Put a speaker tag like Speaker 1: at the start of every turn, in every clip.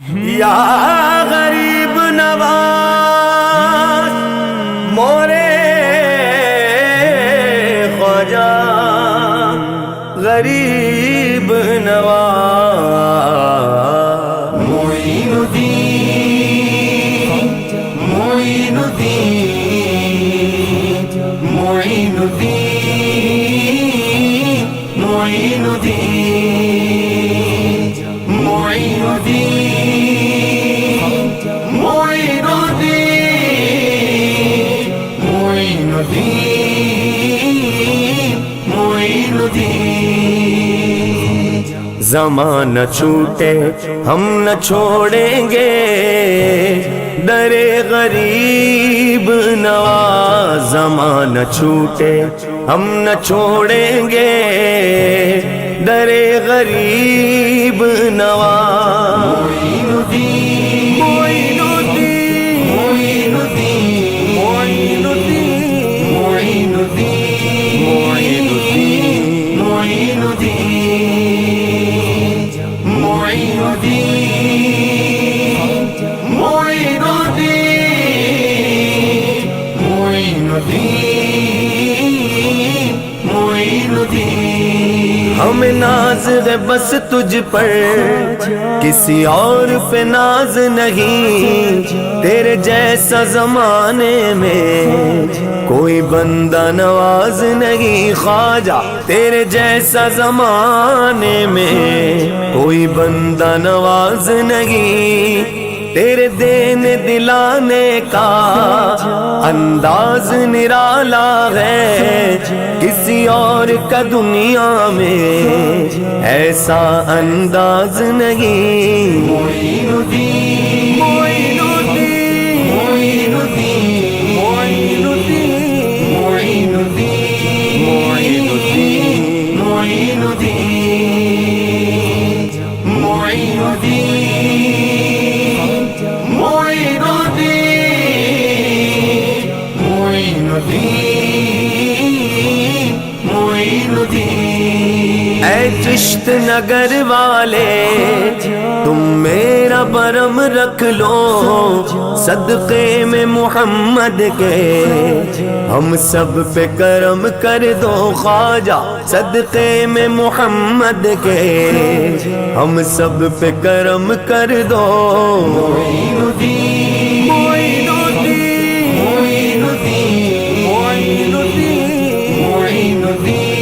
Speaker 1: یا غریب نواز مورے خواجہ غریب نواز معین الدین معین الدین معین الدین معین الدین معین الدین زمانہ چھوٹے ہم نہ چھوڑیں گے در غریب نواز زمانہ چھوٹے ہم نہ چھوڑیں گے در غریب نواز معین الدین معین الدین معین الدین معین الدین معین الدین معین الدین معین الدین معین الدین معین الدین معین الدین ہمیں ناز ہے بس تجھ پر کسی اور پہ ناز نہیں تیرے جیسا زمانے میں کوئی بندہ نواز نہیں خواجہ تیرے جیسا زمانے میں کوئی بندہ نواز نہیں تیرے دین دلانے کا انداز نرالا ہے کسی اور کا دنیا میں ایسا انداز نہیں معین الدین معین الدین معین الدین معین الدین معین الدین معین الدین معین الدین معین الدین معین الدین اے چشت نگر والے تم میرا برم رکھ لو صدقے میں محمد کے ہم سب پہ کرم کر دو خواجہ صدقے میں محمد کے ہم سب پہ کرم کر دو معین الدین معین الدین معین الدین معین الدین معین الدین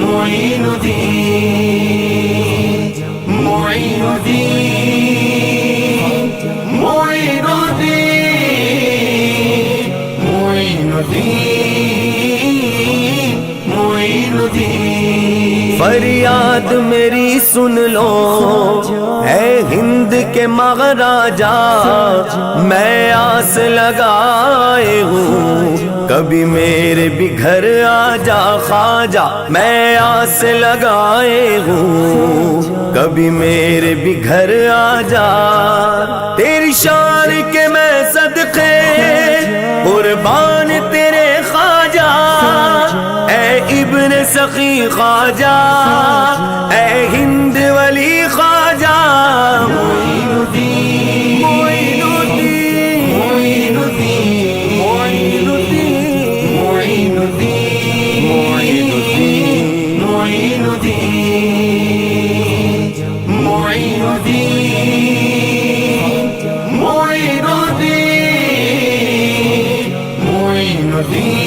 Speaker 1: معین الدین معین الدین معین الدین معین الدین معین الدین فریاد میری سن لو اے ہند کے مہاراجا میں آس لگائے ہوں کبھی میرے بھی گھر آ جا خواجہ میں آس لگائے ہوں کبھی میرے بھی گھر آ جا تیری شان کے میں صدقے قربان تیرے خواجہ اے ابن سخی خواجہ اے ہند ولی خواجہ معین الدین معین الدین معین الدین معین الدین معین الدین معین الدین معین الدین معین الدین معین الدین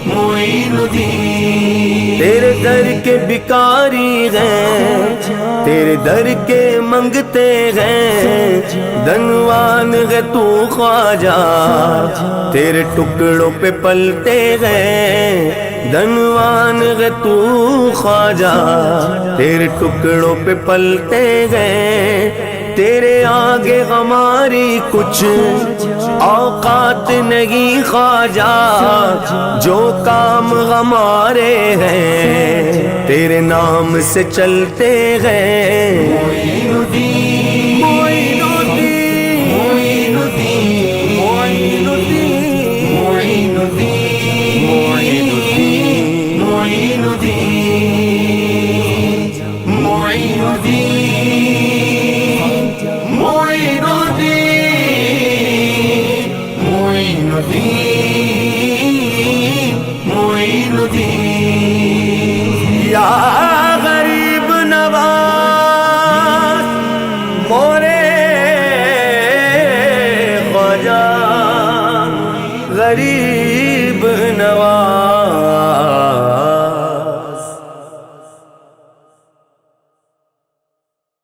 Speaker 1: معین الدین تیرے در کے بکاری ہیں تیرے در کے منگتے ہیں دنوان ہے تو خواجہ تیرے ٹکڑوں پہ پلتے ہیں دنوان ہے تو خواجہ تیرے ٹکڑوں پہ پلتے ہیں تیرے آگے ہماری کچھ اوقات نہیں خواجہ جو کام ہمارے ہیں تیرے نام سے چلتے ہیں معین الدین معین الدین معین الدین معین الدین معین الدین معین الدین معین الدین معین حبیب معین الدین یا غریب نواز مورے خواجہ غریب نواز